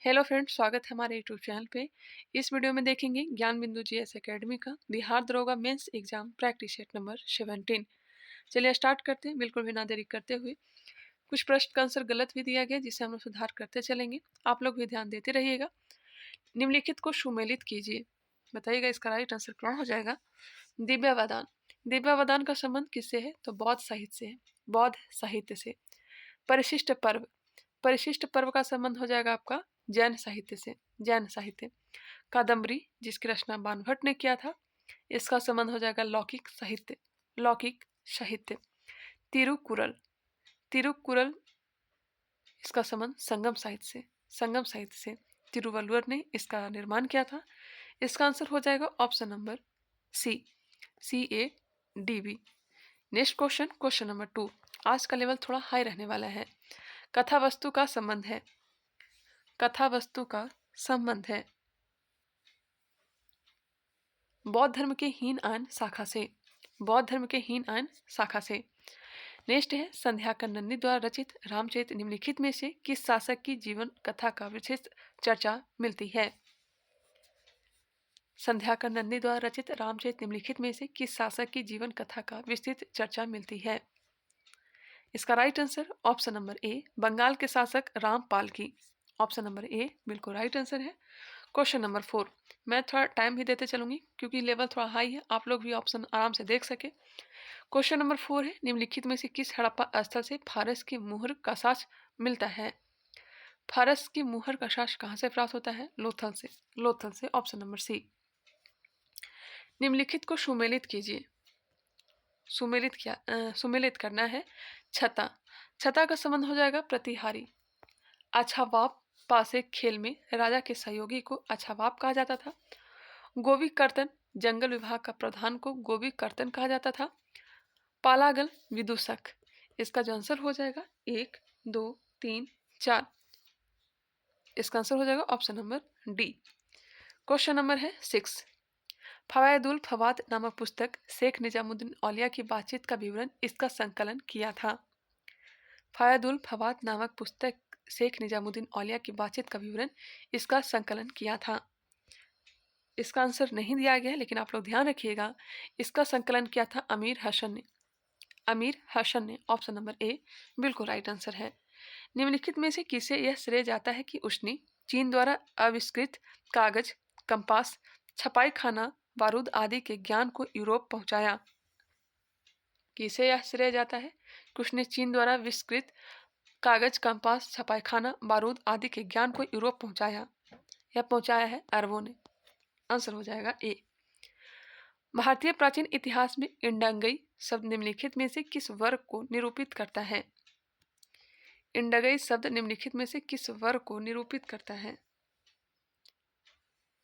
Hello friends, स्वागत है हमारे यूट्यूब चैनल पे। इस वीडियो में देखेंगे ज्ञान बिंदु जीएस एकेडमी का बिहार दरोगा mains exam practice set number 17। चलिए स्टार्ट करते हैं बिल्कुल भी ना देरी करते हुए। कुछ प्रश्न का आंसर गलत भी दिया गया जिससे हम लोग सुधार करते चलेंगे। आप लोग भी ध्यान देते रहिएगा। निम्नलिखित को सुमेलित कीजिए। बताइएगा इसका राइट आंसर क्या हो जाएगा। दिव्यावदान। दिव्यावदान का संबंध किससे है? तो बौद्ध साहित्य से है। बौद्ध साहित्य से। परिशिष्ट पर्व। परिशिष्ट पर्व का संबंध हो जाएगा आपका जैन साहित्य से। जैन साहित्य। कादम्बरी, जिसकी रचना बाणभट्ट ने किया था, इसका संबंध हो जाएगा लौकिक साहित्य। लौकिक साहित्य। तिरुकुरल। तिरुकुरल, इसका संबंध संगम साहित्य से। संगम साहित्य से। तिरुवल्लुवर ने इसका निर्माण किया था। इसका आंसर हो जाएगा option number C. CADB। Next question, question number 2। आज का लेवल थोड़ा हाई रहने वाला है। कथा वस्तु का संबंध है। कथा वस्तु का संबंध है बौद्ध धर्म के हीन आयन शाखा से। बौद्ध धर्म के हीन आयन शाखा से। नेक्स्ट है संध्याकर नंदी द्वारा रचित रामचरित निम्नलिखित में से किस शासक की जीवन कथा का विशेष चर्चा मिलती है। संध्याकर नंदी द्वारा रचित रामचरित निम्नलिखित में से किस शासक की जीवन कथा का विस्तृत चर्चा मिलती है। इसका right answer option number A, Bengal के शासक रामपाल की। ऑप्शन नंबर ए बिल्कुल राइट आंसर है। Question number 4। मैं थोड़ा टाइम भी देते चलूंगी क्योंकि लेवल थोड़ा हाई है, आप लोग भी ऑप्शन आराम से देख सके। क्वेश्चन नंबर 4 है निम्नलिखित में से किस हड़प्पा स्थल से फारस की मुहर का साक्ष्य मिलता है। फारस की मुहर का साक्ष्य कहाँ से प्राप्त होता है? लोथल से। लोथल से। Option number C. निम्नलिखित को सुमेलित कीजिए। सुमेलित करना है। छता। छता का संबंध हो जाएगा प्रतिहारी। अछावाप पासे खेल में राजा के सहयोगी को अछावाप कहा जाता था। गोवी कर्तन, जंगल विभाग का प्रधान को गोवी कर्तन कहा जाता था। पालागल विदूषक। इसका जो आंसर हो जाएगा 1, 2, 3, 4। इसका आंसर हो जाएगा option number D. Question number है 6। फवायदुल फवाद नामक पुस्तक शेख निजामुद्दीन औलिया की बातचीत का विवरण इसका संकलन किया था। फवायदुल फवाद नामक पुस्तक शेख निजामुद्दीन औलिया की बातचीत का विवरण इसका संकलन किया था। इसका आंसर नहीं दिया गया लेकिन आप लोग ध्यान रखिएगा, इसका संकलन किया था अमीर हसन ने। अमीर हसन ने। ऑप्शन नंबर ए बिल्कुल राइट आंसर है। निम्नलिखित में से किसे यह श्रेय जाता है कि उसने चीन द्वारा आविष्कृत कागज, कंपास, छपाई खाना, बारूद आदि के ज्ञान को यूरोप पहुंचाया। किसे यह श्रेय जाता है कि उसने चीन द्वारा आविष्कृत कागज, कंपास, छपाई खाना, बारूद आदि के ज्ञान को यूरोप पहुंचाया। यह पहुंचाया है अरबों ने। आंसर हो जाएगा ए। भारतीय प्राचीन इतिहास में इंडंगई शब्द निम्नलिखित में से किस वर्ग को निरूपित करता है। इंडगई शब्द निम्नलिखित में से किस वर्ग को निरूपित करता है।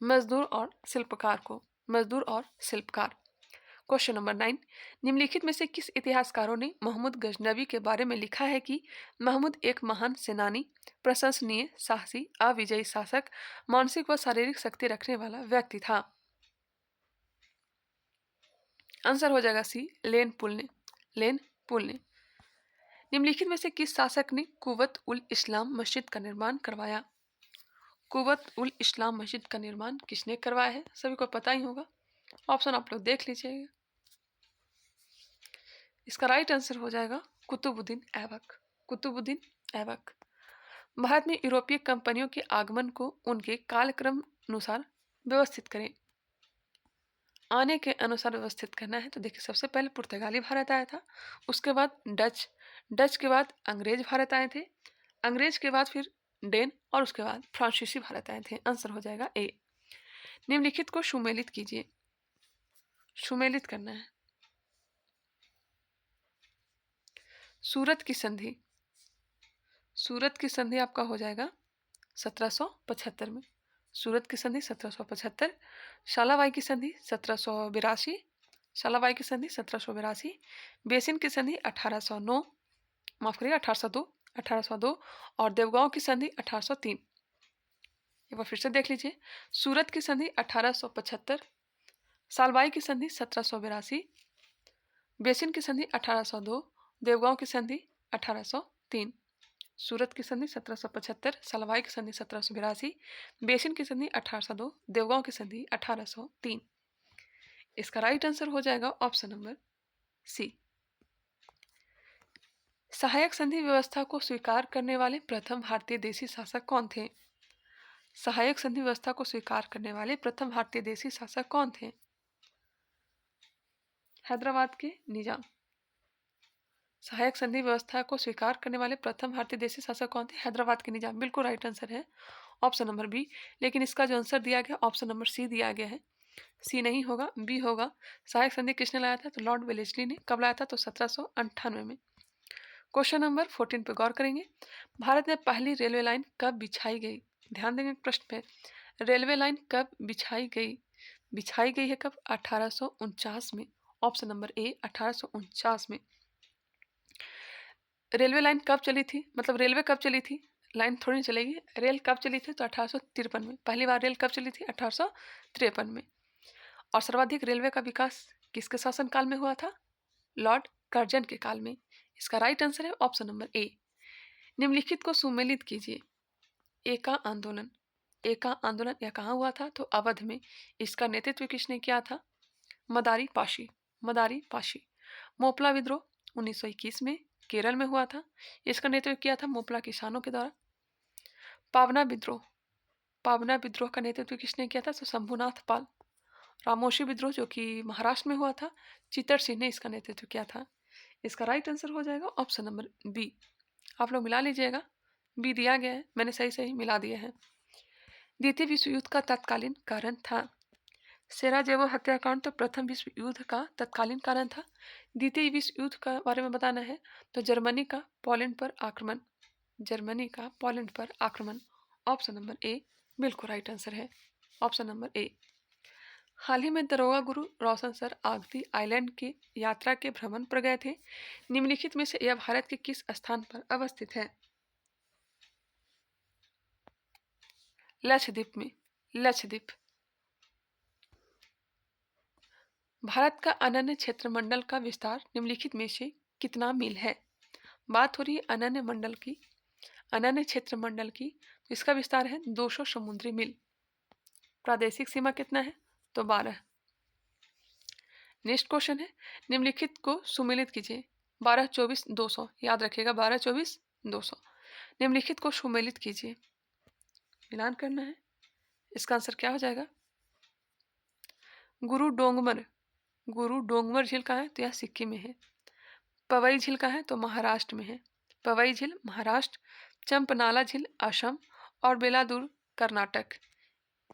मजदूर और शिल्पकार को। मजदूर और शिल्पकार। Question number 9। निम्नलिखित में से किस इतिहासकारों ने महमूद गजनवी के बारे में लिखा है कि महमूद एक महान सेनानी, प्रशंसनीय, साहसी, अविजयी शासक, मानसिक व शारीरिक शक्ति रखने वाला व्यक्ति था। आंसर हो जाएगा सी, लेन पुल ने। लेन पुल ने। निम्नलिखित में से किस शासक ने कुवत उल इस्लाम मस्जिद का निर्माण करवाया। कुवत उल इस्लाम मस्जिद का निर्माण किसने करवाया है? सभी को पता ही होगा। ऑप्शन आप लोग देख लीजिएगा। इसका राइट आंसर हो जाएगा कुतुबुद्दीन ऐबक। कुतुबुद्दीन ऐबक। भारत में यूरोपीय कंपनियों के आगमन को उनके कालक्रम अनुसार व्यवस्थित करें। आने के अनुसार व्यवस्थित करना है तो देखिए, सबसे पहले पुर्तगाली भारत आया था, उसके बाद डच, डच के बाद अंग्रेज भारत आए थे, अंग्रेज के बाद फिर डेन और उसके बाद फ्रांसीसी भारत आए थे। आंसर हो जाएगा ए। निम्नलिखित को सुमेलित कीजिए। सुमेलित करना है। सूरत की संधि। सूरत की संधि आपका हो जाएगा 1775 में। सूरत की संधि 1775। शालाबाई की संधि 1782। शालाबाई की संधि 1782। बेसिन की संधि 1809, माफ करिएगा 1802। 1802 और देवगांव की संधि 1803। एक बार फिर से देख लीजिए। सूरत की संधि 1875, सालबाई की संधि 1782, बेसिन की संधि 1802, देवगांव की संधि 1803। सूरत की संधि 1775, सलवाई की संधि 1782, बेसिन की संधि 1802, देवगांव की संधि 1803। इसका राइट आंसर हो जाएगा ऑप्शन नंबर सी। सहायक संधि व्यवस्था को स्वीकार करने वाले प्रथम भारतीय देशी शासक कौन थे? सहायक संधि व्यवस्था को स्वीकार करने वाले प्रथम भारतीय देशी शासक कौन थे? हैदराबाद के निजाम। सहायक संधि व्यवस्था को स्वीकार करने वाले प्रथम भारतीय देशी शासक कौन थे? हैदराबाद के निजाम। बिल्कुल राइट आंसर है ऑप्शन नंबर बी। लेकिन इसका जो आंसर दिया गया ऑप्शन नंबर सी दिया गया है। सी नहीं होगा, बी होगा। सहायक संधि किसने लाया था? तो लॉर्ड वेलेस्ली ने। कब लाया था? तो 1798 में। क्वेश्चन नंबर 14 पे गौर करेंगे। भारत में पहली रेलवे लाइन कब बिछाई गई? ध्यान देंगे प्रश्न पे। रेलवे लाइन कब बिछाई गई? बिछाई गई है कब? 1849 में। ऑप्शन नंबर ए 1849 में। रेलवे लाइन कब चली थी? मतलब रेलवे कब चली थी, लाइन थोड़ी नहीं चलेगी। रेल कब चली थी? तो 1853 में। पहली बार रेल कब चली थी? 1853 में। और सर्वाधिक रेलवे का विकास किसके शासनकाल में हुआ था? लॉर्ड कर्जन के काल में। इसका राइट आंसर है ऑप्शन नंबर ए। निम्नलिखित को सुमेलित कीजिए। एका आंदोलन। एका आंदोलन यह कहाँ हुआ था? तो अवध में। इसका नेतृत्व किसने किया था? मदारी पाशी। मदारी पाशी। मोपला विद्रोह 1921 में केरल में हुआ था। इसका नेतृत्व किया था मोपला किसानों के द्वारा। पावना विद्रोह। पावना विद्रोह का नेतृत्व किसने किया था? तो शंभुनाथ पाल। रामोशी विद्रोह जो कि महाराष्ट्र में हुआ था, चित्तर सिंह ने इसका नेतृत्व किया था। इसका राइट आंसर हो जाएगा ऑप्शन नंबर बी। आप लोग मिला लीजिएगा, बी दिया गया है, मैंने सही सही मिला दिया है। द्वितीय विश्व युद्ध का तत्कालीन कारण था। सेराजेवो हत्याकांड तो प्रथम विश्व युद्ध का तत्कालीन कारण था। द्वितीय विश्व युद्ध का बारे में बताना है तो जर्मनी का पोलैंड पर आक्रमण। जर्मनी का पोलैंड पर आक्रमण। ऑप्शन नंबर ए बिल्कुल राइट आंसर है ऑप्शन नंबर ए। हाल ही में दरोगा गुरु रोशन सर आगती आइलैंड की यात्रा के भ्रमण पर गए थे। निम्नलिखित में से यह भारत के किस स्थान पर अवस्थित है? लक्षद्वीप में। लक्षद्वीप। भारत का अनन्य क्षेत्र मंडल का विस्तार निम्नलिखित में से कितना मील है? बात हो रही है अनन्य मंडल की, अनन्य क्षेत्र मंडल की। तो इसका विस्तार है 200 समुद्री मील। प्रादेशिक सीमा कितना है? तो 12। नेक्स्ट क्वेश्चन है, निम्नलिखित को सुमेलित कीजिए। 12 24 200, याद रखिएगा 12 24 200। निम्नलिखित को सुमेलित कीजिए, मिलान करना है। इसका आंसर क्या हो जाएगा? गुरु डोंगमर। गुरु डोंगमर झील कहाँ है? तो यह सिक्किम में है। पवई झील कहाँ है? तो महाराष्ट्र में है। पवई झील महाराष्ट्र, चंपनाला झील असम और बेलादूर Karnataka.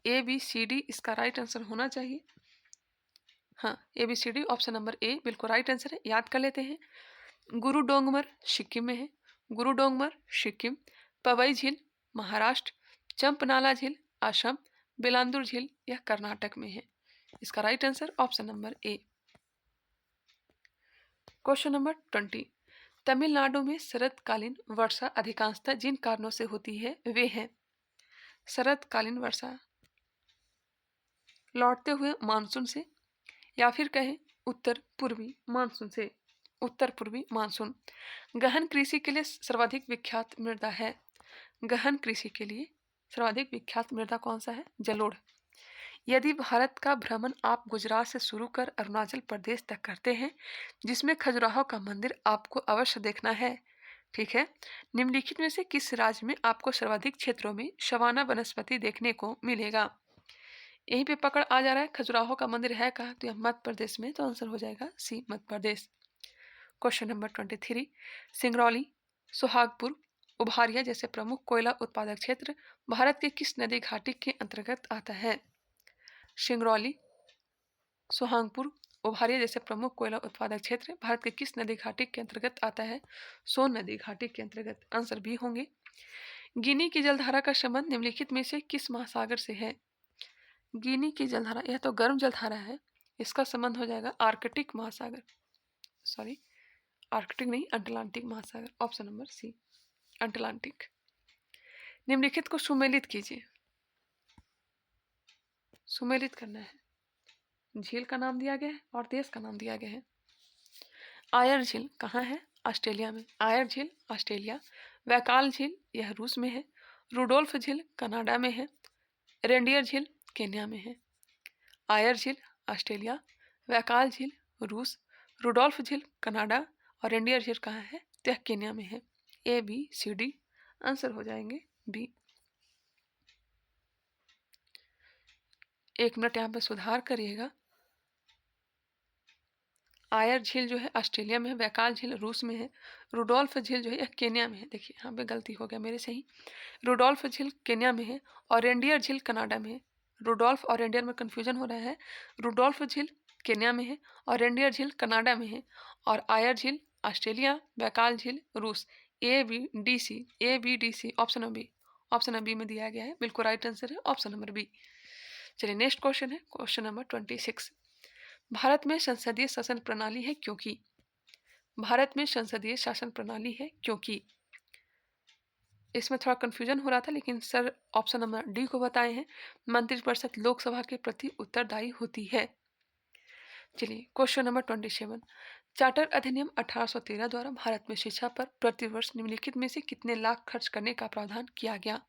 A B C D इसका राइट आंसर होना चाहिए। हाँ, A B C D option number A बिल्कुल राइट आंसर है। याद कर लेते हैं। गुरु डोंगमर सिक्किम में है। गुरु डोंगमर सिक्किम, पवई झील महाराष्ट्र, चंपनाला झील असम, बेलांदूर झील यह कर्नाटक में है। इसका राइट आंसर ऑप्शन नंबर ए। Question number 20। तमिलनाडु में शरतकालीन वर्षा अधिकांशतः जिन कारणों से होती है वे हैं। शरतकालीन वर्षा लौटते हुए मानसून से, या फिर कहें उत्तर पूर्वी मानसून से। उत्तर पूर्वी मानसून। गहन कृषि के लिए सर्वाधिक विख्यात मृदा है। गहन कृषि के लिए सर्वाधिक विख्यात मृदा कौन सा है? जलोढ़। यदि भारत का भ्रमण आप गुजरात से शुरू कर अरुणाचल प्रदेश तक करते हैं, जिसमें खजुराहो का मंदिर आपको अवश्य देखना है, ठीक है। निम्नलिखित में से किस राज्य में आपको सर्वाधिक क्षेत्रों में सवाना वनस्पति देखने को मिलेगा? यहीं पे पकड़ आ जा रहा है, खजुराहो का मंदिर है कहाँ? तो यह मध्य प्रदेश में। तो आंसर हो जाएगा C, Madhya Pradesh. Question number 23। Singrauli, Suhagpur, Umaria जैसे प्रमुख कोयला उत्पादक क्षेत्र भारत के किस नदी घाटी के अंतर्गत आता है? सिंगरौली, सुहागपुर, उभारिया जैसे प्रमुख कोयला उत्पादक क्षेत्र भारत के किस नदी घाटी के अंतर्गत आता है? सोन नदी घाटी के अंतर्गत। आंसर भी होंगे। गिनी की जलधारा का संबंध निम्नलिखित में से किस महासागर से है? गिनी की जलधारा, यह तो गर्म जलधारा है, इसका संबंध हो जाएगा आर्कटिक महासागर, सॉरी आर्कटिक नहीं, अटलांटिक महासागर। Option number C, Atlantic. निम्नलिखित को सुमेलित कीजिए। सुमेलित करना है। झील का नाम दिया गया है और देश का नाम दिया गया है। आयर झील कहाँ है? ऑस्ट्रेलिया में। आयर झील ऑस्ट्रेलिया। वैकाल झील यह रूस में है, रुडोल्फ झील कनाडा में है, रेंडियर झील केन्या में है। आयर झील ऑस्ट्रेलिया, वैकाल झील रूस, रुडोल्फ झील कनाडा और रेंडियर झील कहाँ है, तो यह केन्या में है। A B C D answer हो जाएंगे बी। 1 मिनट यहाँ पे सुधार करिएगा। आयर झील जो है ऑस्ट्रेलिया में है, वैकाल झील रूस में है, रुडोल्फ झील जो है यह केन्या में है। देखिए यहाँ पे गलती हो गया मेरे से ही, रुडोल्फ झील केन्या में है और रेंडियर झील कनाडा में है। रुडोल्फ और रेंडियर में कंफ्यूजन हो रहा है। रुडोल्फ झील केन्या में है और रेंडियर झील कनाडा में है और आयर झील ऑस्ट्रेलिया, वैकाल झील रूस। A B D C, A B D C option number B, option number B में दिया गया है, बिल्कुल राइट आंसर है ऑप्शन नंबर बी। चलिए नेक्स्ट क्वेश्चन है क्वेश्चन नंबर 26। भारत में संसदीय शासन प्रणाली है क्योंकि, भारत में संसदीय शासन प्रणाली है क्योंकि, इसमें थोड़ा कंफ्यूजन हो रहा था लेकिन सर ऑप्शन नंबर डी को बताए हैं, मंत्रिपरिषद लोकसभा के प्रति उत्तरदायी होती है। चलिए क्वेश्चन नंबर 27। चार्टर अधिनियम 1813 द्वारा भारत में शिक्षा पर प्रतिवर्ष निम्नलिखित में से कितने लाख खर्च करने का प्रावधान किया गया।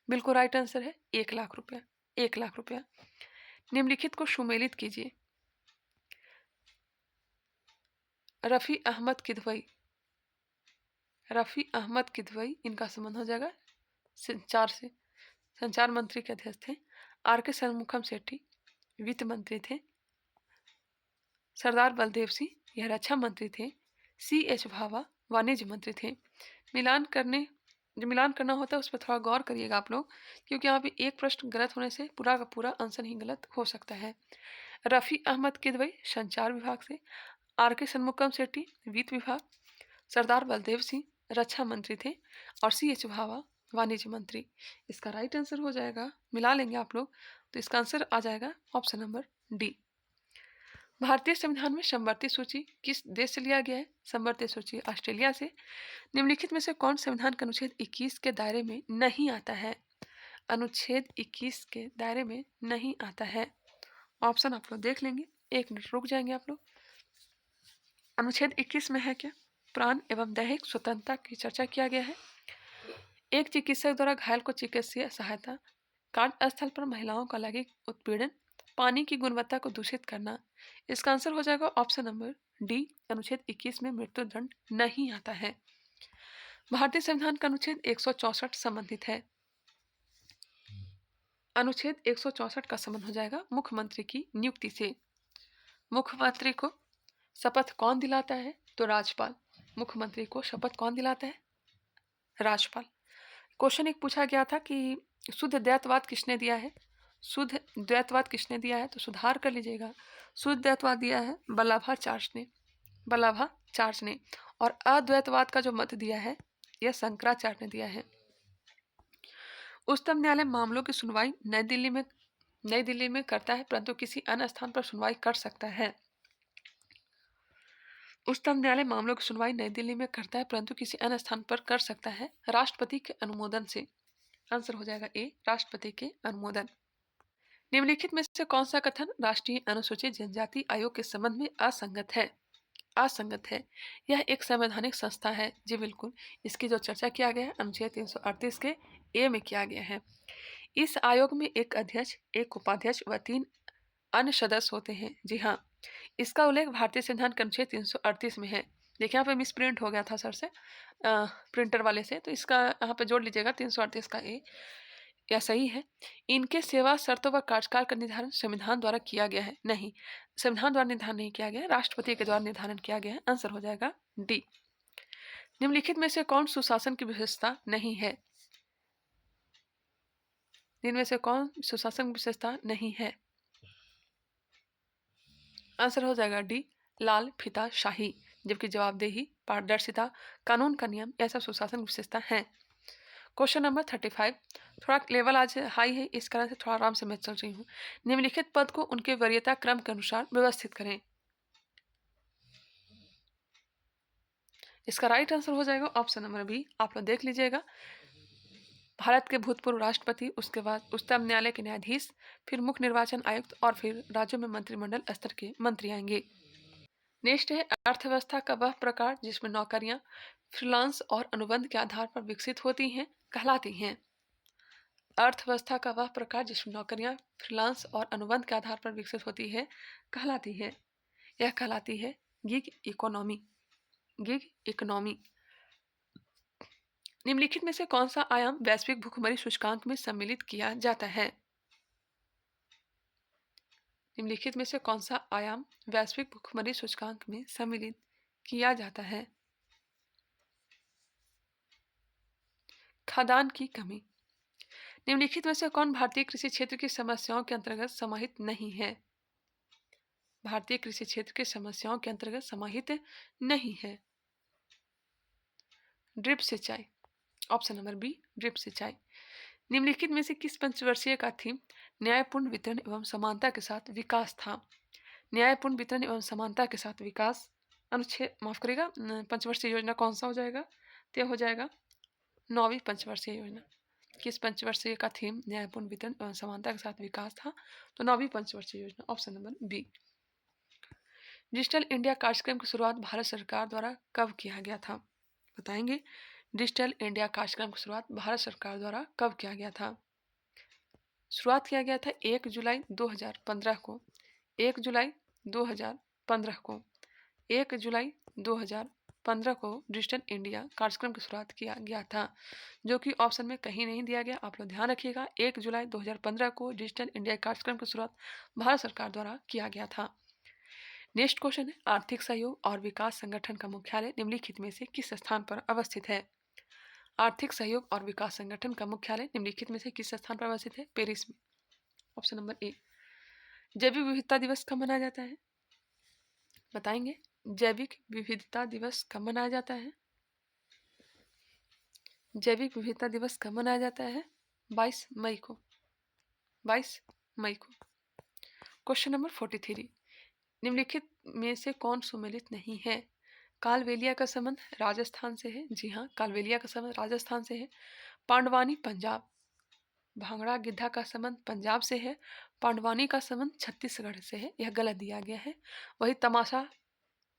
बिल्कुल राइट आंसर है 1 लाख रुपया, 1 लाख रुपया। निम्नलिखित को सुमेलित कीजिए। रफ़ी अहमद किदवई, रफ़ी अहमद किदवई इनका संबंध हो जाएगा संचार से, संचार मंत्री के अध्यक्ष थे। आर के षणमुखम सेठी वित्त मंत्री थे। सरदार बलदेव सिंह यह रक्षा मंत्री थे। सी एच भाभा वाणिज्य मंत्री थे। मिलान करना होता है उस पर थोड़ा गौर करिएगा आप लोग, क्योंकि यहाँ पे एक प्रश्न गलत होने से पूरा का पूरा आंसर ही गलत हो सकता है। रफ़ी अहमद किदवई संचार विभाग से, आर के षणमुखम सेठी वित्त विभाग, सरदार बलदेव सिंह रक्षा मंत्री थे और सी एच भाभा वाणिज्य मंत्री। इसका राइट आंसर हो जाएगा, मिला लेंगे आप लोग तो इसका आंसर आ जाएगा ऑप्शन नंबर डी। भारतीय संविधान में समवर्ती सूची किस देश से लिया गया है। समवर्ती सूची ऑस्ट्रेलिया से। निम्नलिखित में से कौन संविधान के अनुच्छेद 21 के दायरे में नहीं आता है। अनुच्छेद 21 के दायरे में नहीं आता है। ऑप्शन आप लोग देख लेंगे, 1 मिनट रुक जाएंगे आप लोग। अनुच्छेद 21 में है क्या, प्राण एवं दैहिक स्वतंत्रता की चर्चा किया गया है। एक चिकित्सक द्वारा घायल को चिकित्सीय सहायता, कार्यस्थल पर महिलाओं का लैंगिक उत्पीड़न, पानी की गुणवत्ता को दूषित करना। इसका आंसर हो जाएगा ऑप्शन नंबर डी। अनुच्छेद 21 में मृत्युदंड नहीं आता है। भारतीय संविधान का अनुच्छेद 164 संबंधित है। अनुच्छेद 164 का संबंध हो जाएगा मुख्यमंत्री की नियुक्ति से। मुख्यमंत्री को शपथ कौन दिलाता है, तो राज्यपाल। मुख्यमंत्री को शपथ कौन दिलाता है, राज्यपाल। क्वेश्चन एक पूछा गया था कि शुद्ध द्वैतवाद किसने दिया है। शुद्ध द्वैतवाद किसने दिया है, तो सुधार कर लीजिएगा। शुद्ध द्वैतवाद दिया है वल्लभाचार्य ने, वल्लभाचार्य ने। और अद्वैतवाद का जो मत दिया है यह शंकराचार्य ने दिया है। उच्चतम न्यायालय मामलों की सुनवाई नई दिल्ली में करता है, परंतु किसी अन्य स्थान पर सुनवाई कर सकता है। उच्चतम न्यायालय मामलों की सुनवाई नई दिल्ली में करता है, परंतु किसी अन्य स्थान पर कर सकता है राष्ट्रपति के अनुमोदन से। आंसर हो जाएगा ए, राष्ट्रपति के अनुमोदन। निम्नलिखित में से कौन सा कथन राष्ट्रीय अनुसूचित जनजाति आयोग के संबंध में असंगत है। असंगत है। यह एक संवैधानिक संस्था है। जी बिल्कुल, इसकी जो चर्चा किया गया है अनुच्छेद 338 के ए में किया गया है। इस आयोग में एक अध्यक्ष, एक उपाध्यक्ष व 3 अन्य सदस्य होते हैं। जी हाँ, इसका उल्लेख भारतीय संविधान के अनुच्छेद 338 में है। देखिए यहाँ पे मिस प्रिंट हो गया था सर से, प्रिंटर वाले से, तो इसका यहाँ पे जोड़ लीजिएगा 338 का ए, या सही है। इनके सेवा शर्तों व कार्यकाल का निर्धारण संविधान द्वारा किया गया है। नहीं, संविधान द्वारा निर्धारण नहीं किया गया है, राष्ट्रपति के द्वारा निर्धारण किया गया है। आंसर हो जाएगा डी। निम्नलिखित में से कौन सुशासन की विशेषता नहीं है। इनमें से कौन सुशासन की विशेषता नहीं है। आंसर हो जाएगा डी, लाल फीता शाही। जबकि जवाबदेही, पारदर्शिता, कानून का नियम, यह सब सुशासन की विशेषता है। Question number 35। थोड़ा लेवल आज हाई है, इस कारण से थोड़ा आराम से मैं चल रही हूँ। निम्नलिखित पद को उनके वरीयता क्रम के अनुसार व्यवस्थित करें। इसका राइट आंसर हो जाएगा ऑप्शन नंबर बी। आप लोग देख लीजिएगा, भारत के भूतपूर्व राष्ट्रपति, उसके बाद उच्चतम न्यायालय के न्यायाधीश, फिर मुख्य निर्वाचन आयुक्त और फिर राज्यों में मंत्रिमंडल स्तर के मंत्री आएंगे। नेक्स्ट है अर्थव्यवस्था का वह प्रकार जिसमें नौकरियां, फ्रीलांस और अनुबंध के आधार पर विकसित होती हैं कहलाती हैं। अर्थव्यवस्था का वह प्रकार जिसमें नौकरियां फ्रीलांस और अनुबंध के आधार पर विकसित होती है कहलाती है, यह कहलाती है गिग इकोनॉमी। Gig economy. निम्नलिखित में से कौन सा आयाम वैश्विक भुखमरी सूचकांक में सम्मिलित किया जाता है? निम्नलिखित में से कौन सा आयाम वैश्विक भुखमरी सूचकांक में सम्मिलित किया जाता है? खाद्यान्न की कमी। निम्नलिखित में से कौन भारतीय कृषि क्षेत्र की समस्याओं के अंतर्गत समाहित नहीं है? भारतीय कृषि क्षेत्र की समस्याओं के अंतर्गत समाहित नहीं है। ड्रिप सिंचाई। ऑप्शन नंबर बी, ड्रिप सिंचाई। निम्नलिखित में से किस पंचवर्षीय का थीम न्यायपूर्ण वितरण एवं समानता के साथ विकास था? न्यायपूर्ण वितरण एवं समानता के साथ विकास अनुच्छेद माफ करेगा पंचवर्षीय योजना कौन सा हो जाएगा? तो हो जाएगा 9वीं पंचवर्षीय योजना। किस पंचवर्षीय का थीम न्यायपूर्ण वितरण एवं समानता के साथ विकास था? तो 9वीं पंचवर्षीय योजना। Option number B. Digital India कार्यक्रम की शुरुआत भारत सरकार द्वारा कब किया गया था? बताएंगे। डिजिटल इंडिया कार्यक्रम की शुरुआत भारत सरकार द्वारा कब किया गया था? शुरुआत किया गया था 1 जुलाई 2015 को। 1 जुलाई 2015 को 1 जुलाई 2015 को डिजिटल इंडिया कार्यक्रम की शुरुआत किया गया था, जो कि ऑप्शन में कहीं नहीं दिया गया। आप लोग ध्यान रखिएगा, 1 जुलाई 2015 को डिजिटल इंडिया कार्यक्रम की शुरुआत भारत सरकार द्वारा किया गया था। नेक्स्ट क्वेश्चन है, आर्थिक सहयोग और विकास संगठन का मुख्यालय निम्नलिखित में से किस स्थान पर अवस्थित है? आर्थिक सहयोग और विकास संगठन का मुख्यालय निम्नलिखित में से किस स्थान पर अवस्थित है? पेरिस में। ऑप्शन नंबर ए। जैविक विविधता दिवस कब मनाया जाता है? बताएंगे। जैविक विविधता दिवस कब मनाया जाता है? जैविक विविधता दिवस कब मनाया जाता है? 22 मई को। 22 मई को। Question number 43। निम्नलिखित में से कौन सुमेलित नहीं है? कालबेलिया का संबंध राजस्थान से है। जी हाँ, कालबेलिया का संबंध राजस्थान से है। पांडवानी पंजाब। भांगड़ा गिद्धा का संबंध पंजाब से है। पांडवानी का संबंध छत्तीसगढ़ से है, यह गलत दिया गया है। वही तमाशा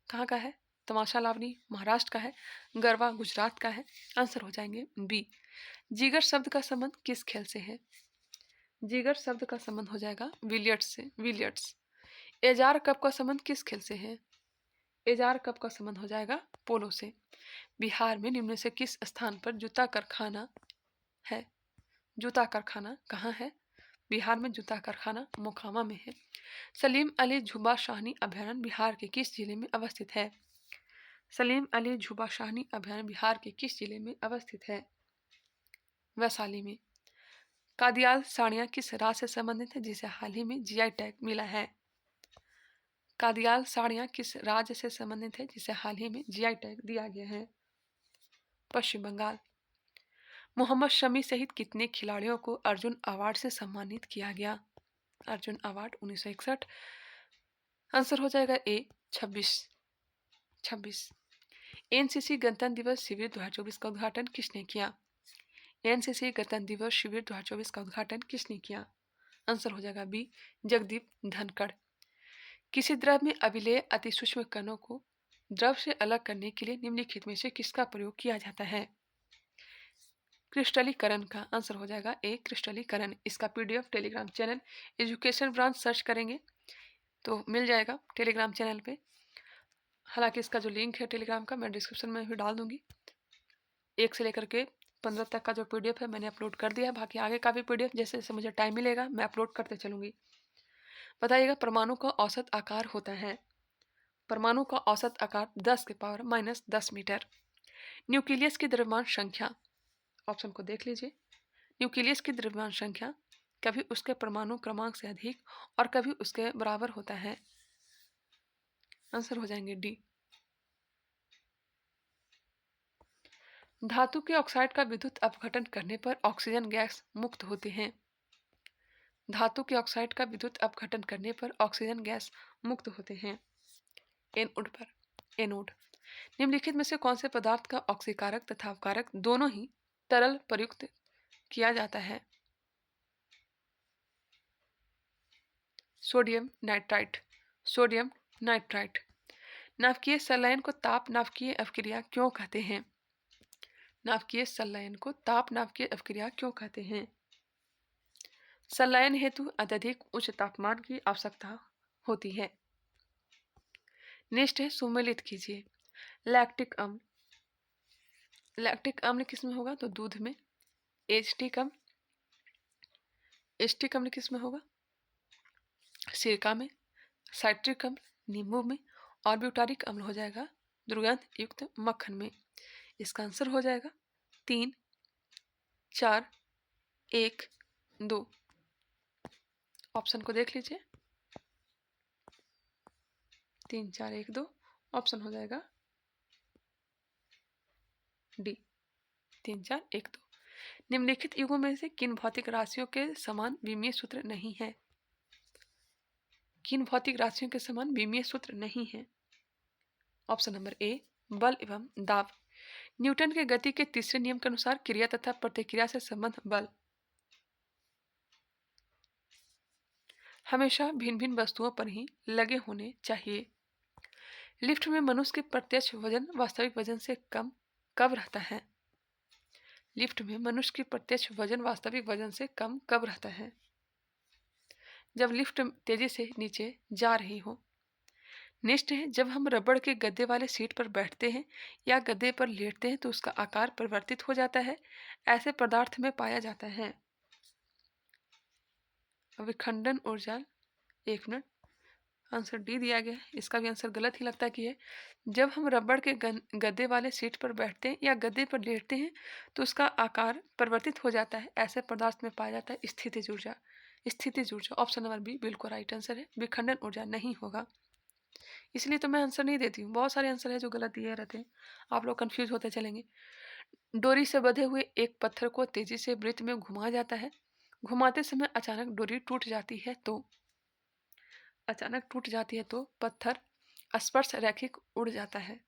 कहाँ का है? तमाशा लावनी महाराष्ट्र का है। गरबा गुजरात का है। आंसर हो जाएंगे बी। जिगर शब्द का संबंध किस खेल से है? जिगर शब्द का संबंध हो जाएगा विलियर्ड्स से। विलियर्ड्स। एजार कप का संबंध किस खेल से है? एजार कप का संबंध हो जाएगा पोलो से। बिहार में निम्न से किस स्थान पर जूता कारखाना है? जूता कारखाना कहाँ है? बिहार में जूता कारखाना मोकामा में है। सलीम अली झुबा शाहनी अभयारण्य बिहार के किस जिले में अवस्थित है? सलीम अली झुबा शाहनी अभयारण्य बिहार के किस जिले में अवस्थित है? वैशाली में। कादियाल साड़ियाँ किस राज्य से संबंधित है जिसे हाल ही में जीआई टैग मिला है? कादियाल साड़ियाँ किस राज्य से संबंधित है जिसे हाल ही में जीआई टैग दिया गया है? पश्चिम बंगाल। मोहम्मद शमी सहित कितने खिलाड़ियों को अर्जुन अवार्ड से सम्मानित किया गया? अर्जुन अवार्ड 1961। आंसर हो जाएगा ए 26। एनसीसी गणतंत्र दिवस शिविर 2024 का उद्घाटन किसने किया? एनसीसी गणतंत्र दिवस शिविर 2024 का उद्घाटन किसने किया? आंसर हो जाएगा बी जगदीप धनखड़। किसी द्रव में अभिलेय अति सूक्ष्म कणों को द्रव से अलग करने के लिए निम्नलिखित में से किसका प्रयोग किया जाता है? क्रिस्टलीकरण का। आंसर हो जाएगा ए क्रिस्टलीकरण। इसका PDF Telegram channel education branch search करेंगे तो मिल जाएगा टेलीग्राम चैनल पे। हालांकि इसका जो लिंक है टेलीग्राम का मैं डिस्क्रिप्शन में भी डाल दूंगी। 1 से लेकर के 15 तक का जो पीडीएफ है मैंने अपलोड कर दिया है। बाकी आगे का भी पीडीएफ जैसे जैसे मुझे टाइम मिलेगा मैं अपलोड करते चलूंगी। बताइएगा परमाणु का औसत आकार होता है? परमाणु का औसत आकार 10 के पावर -10 मीटर। न्यूक्लियस की द्रव्यमान संख्या। ऑप्शन को देख लीजिए। न्यूक्लियस की द्रव्यमान संख्या कभी उसके परमाणु क्रमांक से अधिक और कभी उसके बराबर होता है। आंसर हो जाएंगे डी। धातु के ऑक्साइड का विद्युत अपघटन करने पर ऑक्सीजन गैस मुक्त होते हैं। धातु के ऑक्साइड का विद्युत अपघटन करने पर ऑक्सीजन गैस मुक्त होते हैं। एनोड पर। एनोड। निम्नलिखित में से कौन से पदार्थ का ऑक्सीकारक तथा अपकारक दोनों ही तरल प्रयुक्त किया जाता है? Sodium nitrite. Sodium nitrite. नाभिकीय संलयन को ताप नाभिकीय अपक्रिया क्यों कहते हैं? नाभिकीय संलयन को ताप नाभिकीय अपक्रिया क्यों कहते हैं? संलयन हेतु अत्यधिक उच्च तापमान की आवश्यकता होती है। नेक्स्ट है सुमेलित कीजिए। लैक्टिक अम्ल, लैक्टिक अम्ल किस में होगा? तो दूध में। एसिटिक अम्ल, एसिटिक अम्ल किस में होगा? सिरका में। साइट्रिक अम्ल नींबू में। और ब्यूटारिक अम्ल हो जाएगा दुर्गंध युक्त मक्खन में। इसका आंसर हो जाएगा 3, 4, 1, 2। ऑप्शन को देख लीजिए। 3, 4, 1, 2 ऑप्शन हो जाएगा डी, 3, 4, 1, 2। निम्नलिखित युगों में से किन भौतिक राशियों के समान विमीय सूत्र नहीं है? किन भौतिक राशियों के समान विमीय सूत्र नहीं है? ऑप्शन नंबर ए, बल एवं दाब। न्यूटन के गति के तीसरे नियम के अनुसार क्रिया तथा प्रतिक्रिया से संबंध बल हमेशा भिन्न भिन्न वस्तुओं पर ही लगे होने चाहिए। लिफ्ट में मनुष्य के प्रत्यक्ष वजन वास्तविक वजन से कम कब रहता है? लिफ्ट में मनुष्य की प्रत्यक्ष वजन वास्तविक वजन से कम कब रहता है? जब लिफ्ट तेजी से नीचे जा रही हो। नेक्स्ट है, जब हम रबड़ के गद्दे वाले सीट पर बैठते हैं या गद्दे पर लेटते हैं तो उसका आकार परिवर्तित हो जाता है, ऐसे पदार्थ में पाया जाता है। विखंडन ऊर्जा, 1 मिनट। आंसर डी दिया गया है। इसका भी आंसर गलत ही लगता कि है। जब हम रबड़ के गद्दे वाले सीट पर बैठते हैं या गद्दे पर लेटते हैं तो उसका आकार परिवर्तित हो जाता है, ऐसे पदार्थ में पाया जाता है स्थितिज ऊर्जा। स्थितिज ऊर्जा ऑप्शन नंबर बी बिल्कुल राइट आंसर है। विखंडन ऊर्जा नहीं होगा, इसलिए तो मैं आंसर नहीं देती हूँ। बहुत सारे आंसर है जो गलत दिए रहते हैं, आप लोग कंफ्यूज होते चलेंगे। डोरी से बंधे हुए एक पत्थर को तेजी से वृत्त में घुमाया जाता है। घुमाते समय अचानक डोरी टूट जाती है तो, अचानक टूट जाती है तो पत्थर स्पर्श रैखिक उड़ जाता है।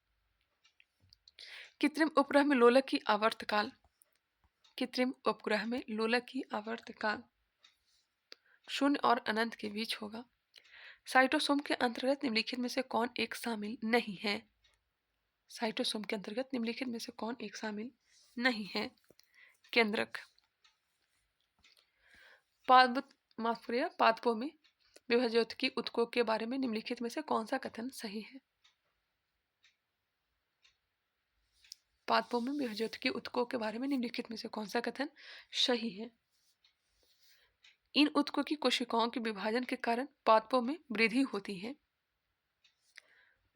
कृत्रिम उपग्रह में लोलक की आवर्तकाल, कृत्रिम उपग्रह में लोलक की आवर्तकाल 0 और अनंत के बीच होगा। साइटोसोम के अंतर्गत निम्नलिखित में से कौन एक शामिल नहीं है? साइटोसोम के अंतर्गत निम्नलिखित में से कौन एक शामिल नहीं है? केंद्रक। पादपों में विभाज्योतिकी उत्कों के बारे में निम्नलिखित में से कौन सा कथन सही है? पादपों में विभाज्योतिकी उत्कों के बारे में निम्नलिखित में से कौन सा कथन सही है? इन उत्कों की कोशिकाओं के विभाजन के कारण पादपों में वृद्धि होती है।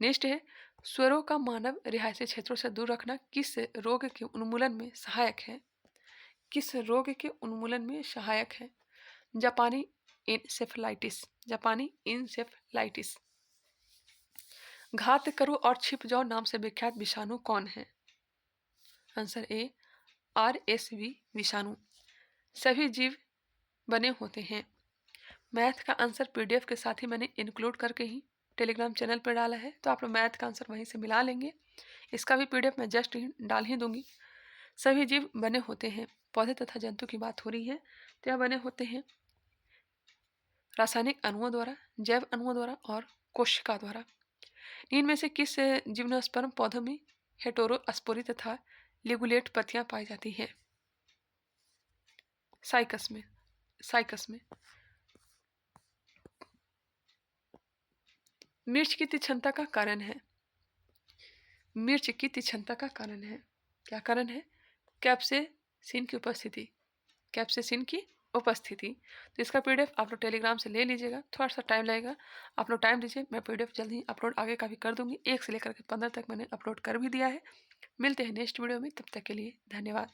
नेक्स्ट है, स्वरों का मानव रिहायशी क्षेत्रों से दूर रखना किस रोग के उन्मूलन में सहायक है? किस रोग के उन्मूलन में सहायक है? जापानी इंसेफेलाइटिस, जापानी इंसेफेलाइटिस। घात करो और छिप जाओ नाम से विख्यात विषाणु कौन है? आंसर ए, RSV विषाणु। सभी जीव बने होते हैं। मैथ का आंसर PDF के साथ ही मैंने इंक्लूड करके ही टेलीग्राम चैनल पर डाला है, तो आप लोग मैथ का आंसर वहीं से मिला लेंगे। इसका भी PDF मैं जस्ट डाल ही दूंगी। सभी जीव बने होते हैं। पौधे तथा जंतु की बात हो रही है तो यह बने होते हैं रासायनिक अणुओं द्वारा, जैव अणुओं द्वारा और कोशिका द्वारा। इनमें से किस जिम्नोस्पर्म पौधों में हेटेरोस्पोरी तथा लिगुलेट पत्तियां पाई जाती हैं? साइकस में, साइकस में। मिर्च की तीक्ष्णता का कारण है, मिर्च की तीक्ष्णता का कारण है, क्या कारण है? कैप्सेसिन की उपस्थिति, कैप्सेसिन की उपस्थिति। तो इसका PDF आप लोग टेलीग्राम से ले लीजिएगा, थोड़ा सा टाइम लगेगा, आप लोग टाइम दीजिए, मैं PDF जल्दी ही अपलोड आगे का भी कर दूंगी। 1 से लेकर के 15 तक मैंने अपलोड कर भी दिया है। मिलते हैं नेक्स्ट वीडियो में, तब तक के लिए धन्यवाद।